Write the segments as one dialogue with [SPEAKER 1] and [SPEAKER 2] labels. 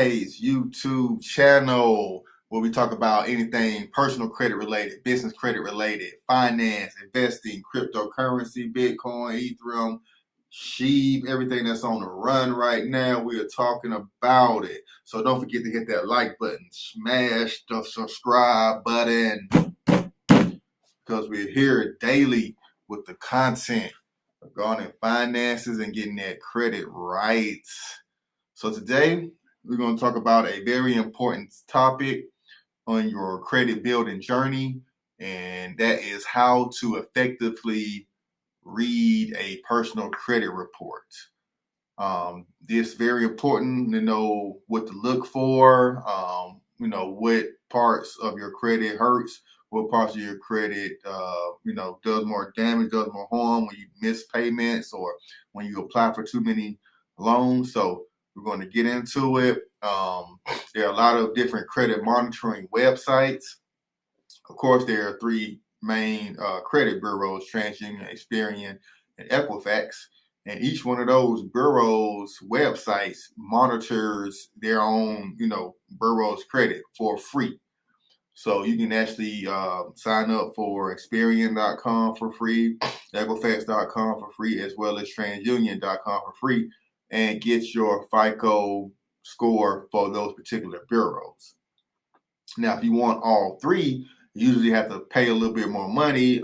[SPEAKER 1] page, YouTube channel, where we talk about anything personal credit related, business credit related, finance, investing, cryptocurrency, Bitcoin, Ethereum, Sheep, everything that's on the run right now. We are talking about it. So don't forget to hit that like button, smash the subscribe button, because we're here daily with the content regarding finances and getting that credit right. So today we're going to talk about a very important topic on your credit building journey, and that is how to effectively read a personal credit report. It's very important to know what to look for, what parts of your credit hurts, what parts of your credit, does more damage, does more harm when you miss payments or when you apply for too many loans. So we're going to get into it. There are a lot of different credit monitoring websites. Of course, there are three main credit bureaus: TransUnion, Experian, and Equifax. And each one of those bureaus' websites monitors their own, bureau's credit for free. So you can actually sign up for Experian.com for free, Equifax.com for free, as well as Transunion.com for free, and get your FICO score for those particular bureaus. Now, if you want all three, you usually have to pay a little bit more money.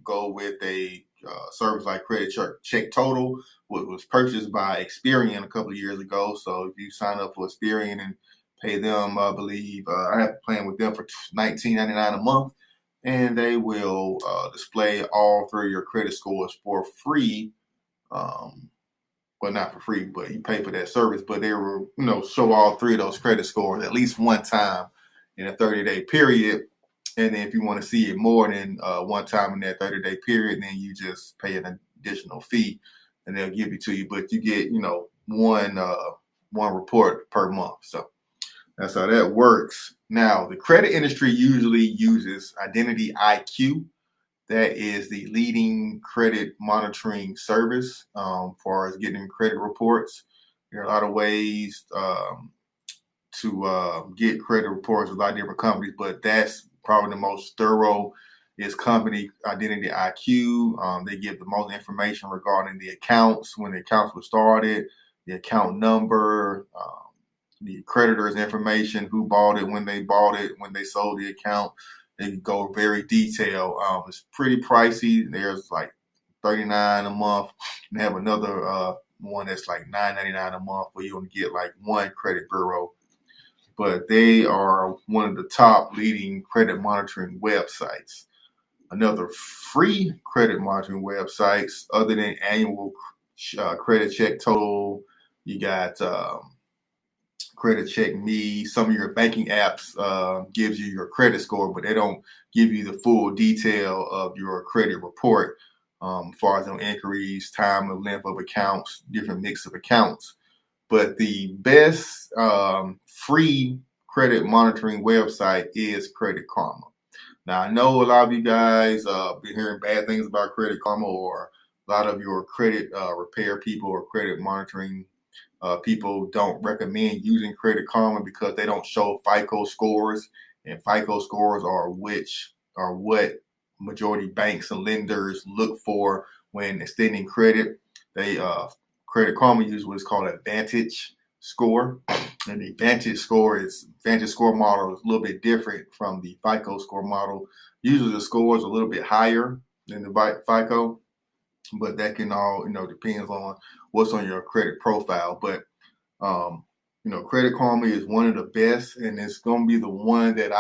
[SPEAKER 1] Go with a service like Credit Check Total, which was purchased by Experian a couple of years ago. So if you sign up for Experian and pay them, I believe I have a plan with them for $19.99 a month, and they will display all three of your credit scores for free. Well, not for free, but you pay for that service. But they will, show all three of those credit scores at least one time in a 30-day period. And then if you want to see it more than one time in that 30-day period, then you just pay an additional fee, and they'll give it to you. But you get, one report per month. So that's how that works. Now, the credit industry usually uses Identity IQ. That is the leading credit monitoring service far as getting credit reports. There are a lot of ways to get credit reports with a lot of different companies, but that's probably the most thorough is company Identity IQ. They give the most information regarding the accounts, when the accounts were started, the account number, the creditor's information, who bought it, when they sold the account. They go very detailed. It's pretty pricey. There's like $39 a month. They have another one that's like $9.99 a month, where you only get like one credit bureau. But they are one of the top leading credit monitoring websites. Another free credit monitoring websites, other than annual Credit Check Total, you got Credit Check Me. Some of your banking apps gives you your credit score, but they don't give you the full detail of your credit report, as far as no inquiries, time and length of accounts, different mix of accounts. But the best free credit monitoring website is Credit Karma. Now, I know a lot of you guys been hearing bad things about Credit Karma, or a lot of your credit repair people or credit monitoring people don't recommend using Credit Karma because they don't show FICO scores, and FICO scores are what majority banks and lenders look for when extending credit. They Credit Karma uses what is called a Vantage score, and the Vantage score model is a little bit different from the FICO score model. Usually the score is a little bit higher than the FICO, but that can all depends on what's on your credit profile. But Credit Karma is one of the best, and it's going to be the one that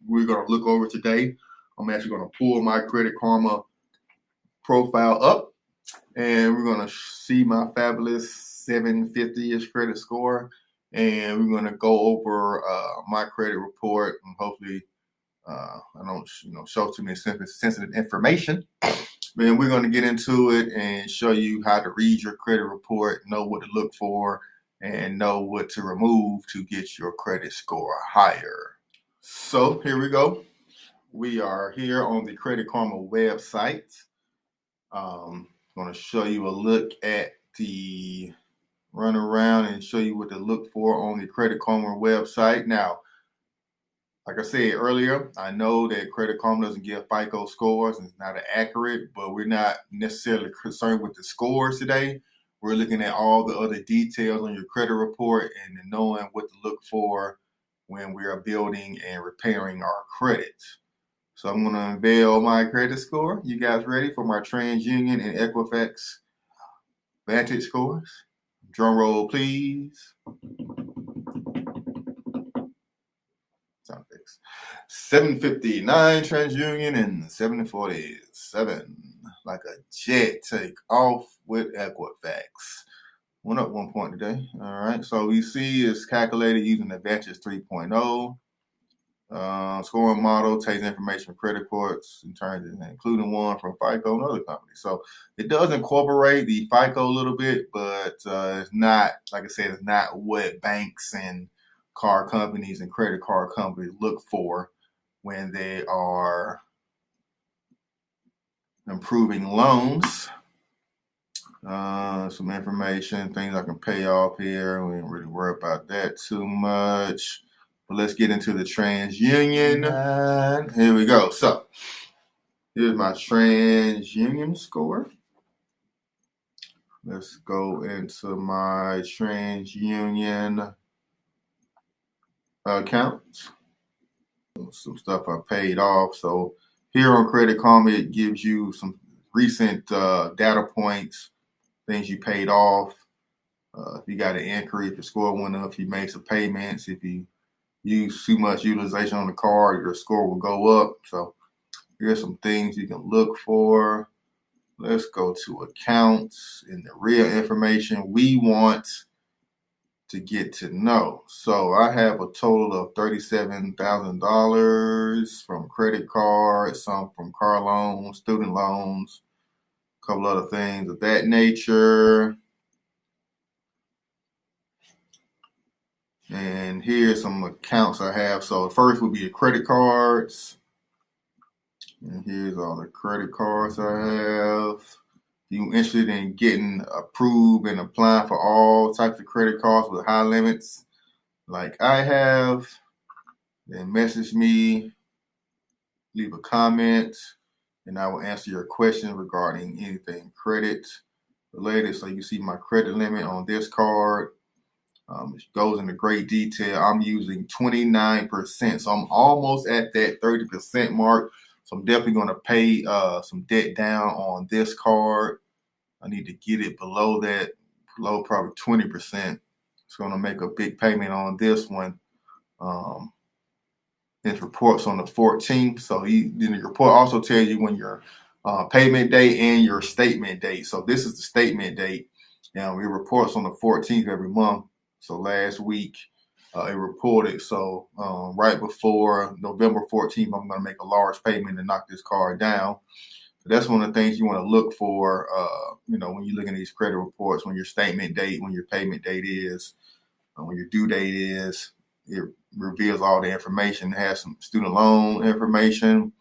[SPEAKER 1] we're going to look over today. I'm actually going to pull my Credit Karma profile up, and we're going to see my fabulous 750-ish credit score, and we're going to go over my credit report, and hopefully I don't show too many sensitive information. Then we're going to get into it and show you how to read your credit report, know what to look for, and know what to remove to get your credit score higher. So here we go. We are here on the Credit Karma website. I'm going to show you a look at the run around and show you what to look for on the Credit Karma website. Now, like I said earlier, I know that Credit Karma doesn't give FICO scores and it's not accurate, but we're not necessarily concerned with the scores today. We're looking at all the other details on your credit report and knowing what to look for when we are building and repairing our credit. So I'm going to unveil my credit score. You guys ready for my TransUnion and Equifax Vantage scores? Drum roll, please. Sound effects. 759 TransUnion and 747. Like a jet, take off with Equifax. Went up 1 point today. All right. So we see it's calculated using the Vantage 3.0. Scoring model takes information from credit reports in terms of including one from FICO and other companies. So it does incorporate the FICO a little bit, but it's not, like I said, it's not what banks and car companies and credit card companies look for when they are improving loans. Some information, things I can pay off here. We don't really worry about that too much. But let's get into the TransUnion. And here we go. So here's my TransUnion score. Let's go into my TransUnion account. Some stuff I paid off. So here on Credit Karma, it gives you some recent data points, things you paid off. If you got an increase, if your score went up, if you made some payments, if you use too much utilization on the card, your score will go up. So here's some things you can look for. Let's go to accounts and the real information we want to get to know. So I have a total of $37,000 from credit cards, some from car loans, student loans, a couple other things of that nature. And here's some accounts I have. So the first would be the credit cards. And here's all the credit cards I have. If you're interested in getting approved and applying for all types of credit cards with high limits like I have, then message me, leave a comment, and I will answer your question regarding anything credit related. So you see my credit limit on this card. It goes into great detail. I'm using 29%, so I'm almost at that 30% mark. So I'm definitely going to pay some debt down on this card. I need to get it below that, below probably 20%. It's going to make a big payment on this one. His report's on the 14th. So then the report also tells you when your payment date and your statement date. So this is the statement date. Now it reports on the 14th every month. So last week it reported. So right before November 14th, I'm going to make a large payment and knock this card down. So that's one of the things you want to look for, when you look at these credit reports, when your statement date, when your payment date is, when your due date is. It reveals all the information. It has some student loan information.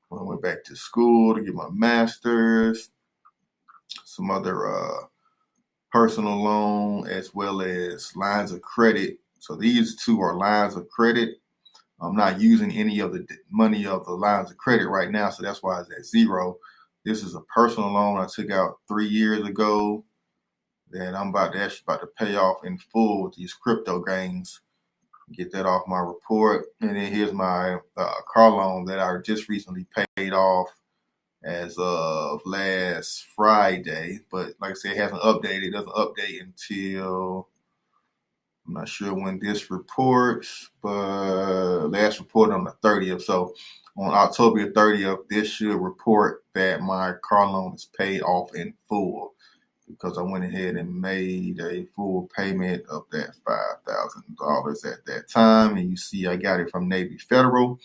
[SPEAKER 1] When I went back to school to get my master's, some other personal loan, as well as lines of credit. So these two are lines of credit. I'm not using any of the money of the lines of credit right now, so that's why it's at zero. This is a personal loan I took out 3 years ago that I'm about to pay off in full with these crypto gains. Get that off my report. And then here's my car loan that I just recently paid off as of last Friday. But like I said, it hasn't updated. It doesn't update until, I'm not sure when this reports, but last report on the 30th. So on October 30th, this should report that my car loan is paid off in full, because I went ahead and made a full payment of that $5,000 at that time. And you see I got it from Navy Federal.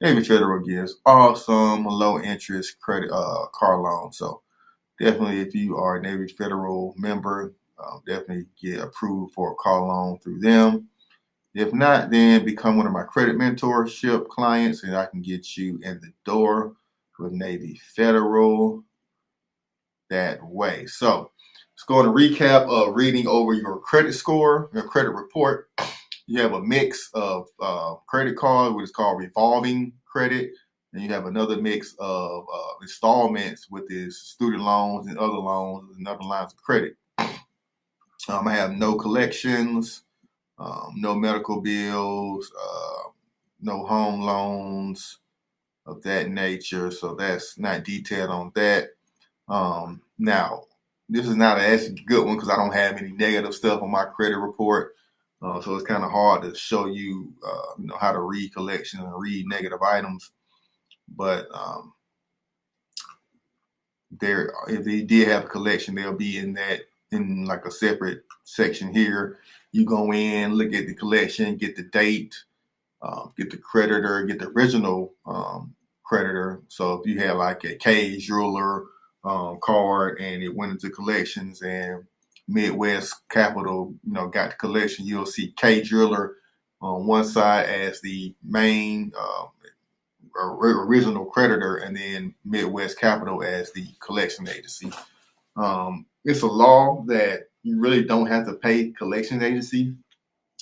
[SPEAKER 1] Navy Federal gives awesome low interest credit car loan. So definitely, if you are a Navy Federal member, definitely get approved for a car loan through them. If not, then become one of my credit mentorship clients and I can get you in the door with Navy Federal that way. So Let's go on a recap of reading over your credit score, your credit report. You have a mix of credit card, which is called revolving credit. And you have another mix of installments, with is student loans and other lines of credit. I have no collections, no medical bills, no home loans of that nature. So that's not detailed on that. Now, this is not a good one because I don't have any negative stuff on my credit report. So it's kind of hard to show you, how to read collections and read negative items. But if they did have a collection, they'll be in like a separate section here. You go in, look at the collection, get the date, get the creditor, get the original creditor. So if you had like a K Jeweler card and it went into collections, and Midwest Capital, got the collection, you'll see K Jeweler on one side as the main original creditor, and then Midwest Capital as the collection agency. It's a law that you really don't have to pay collection agency.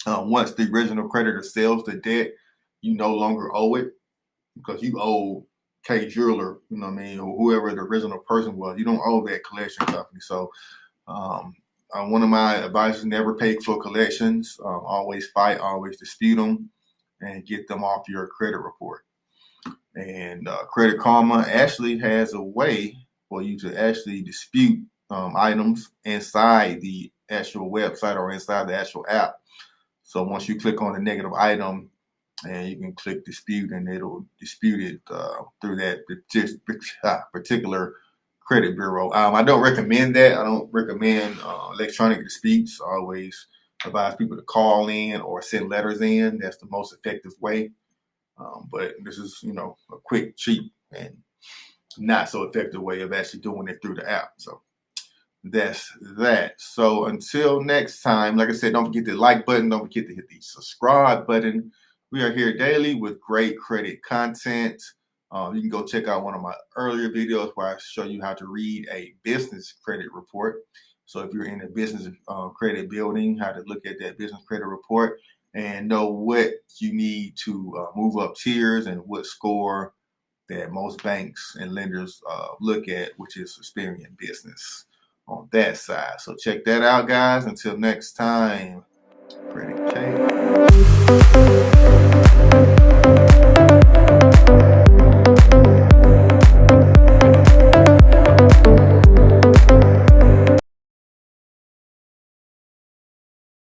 [SPEAKER 1] Once the original creditor sells the debt, you no longer owe it, because you owe K Jeweler, or whoever the original person was. You don't owe that collection company. So one of my advices: never pay for collections. Always fight, always dispute them, and get them off your credit report. And Credit Karma actually has a way for you to actually dispute items inside the actual website or inside the actual app. So once you click on the negative item, and you can click dispute, and it'll dispute it through that particular credit bureau. I don't recommend that. I don't recommend electronic disputes. I always advise people to call in or send letters in. That's the most effective way. But this is, a quick, cheap, and not so effective way of actually doing it through the app. So that's that. So until next time, like I said, don't forget the like button. Don't forget to hit the subscribe button. We are here daily with great credit content. You can go check out one of my earlier videos where I show you how to read a business credit report. So if you're in a business credit building, how to look at that business credit report and know what you need to move up tiers, and what score that most banks and lenders look at, which is Experian Business on that side. So check that out, guys. Until next time, Credit K.